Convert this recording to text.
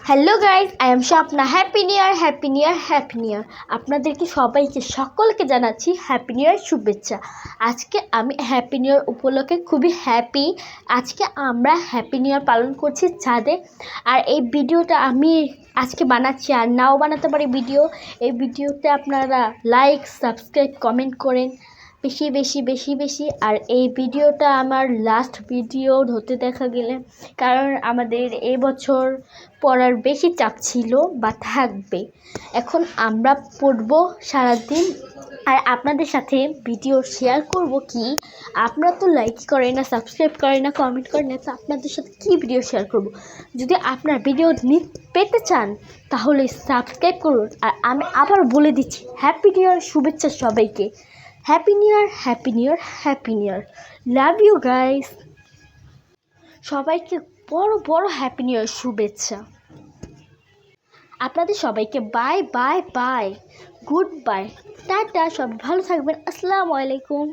Hello guys, I am Swapna. Happy new year, happy new year, happy new ইয়ার। আপনাদেরকে সকলকে জানাচ্ছি happy new year শুভেচ্ছা। আজকে আমি হ্যাপি নিউ ইয়ার উপলক্ষে খুবই হ্যাপি। আজকে আমরা হ্যাপি নিউ ইয়ার পালন করছি ছাদে। আর এই ভিডিওটা আমি আজকে বানাচ্ছি, আর নাও বানাতে পারি ভিডিও। এই ভিডিওতে আপনারা লাইক, সাবস্ক্রাইব, কমেন্ট করেন বেশি বেশি বেশি বেশি। আর এই ভিডিওটা আমার লাস্ট ভিডিও হতে দেখা গেলে, কারণ আমাদের এবছর পড়ার বেশি চাপ ছিল বা থাকবে। এখন আমরা পড়ব সারাদিন, আর আপনাদের সাথে ভিডিও শেয়ার করব। কি আপনারা তো লাইক করেন না, সাবস্ক্রাইব করেন না, কমেন্ট করেন না, তো আপনাদের সাথে কি ভিডিও শেয়ার করব? যদি আপনার ভিডিও পেতে চান তাহলে সাবস্ক্রাইব করুন। আর আমি আবার বলে দিচ্ছি, হ্যাপি নিউ ইয়ার শুভেচ্ছা সবাইকে। Happy new year, happy new year, happy new year. Love you guys. সবাইকে বড় বড় হ্যাপি নিউ ইয়ার শুভেচ্ছা। আপনাদের সবাইকে bye bye bye, goodbye, টাটা। সব ভালো থাকবেন। আসসালামু আলাইকুম।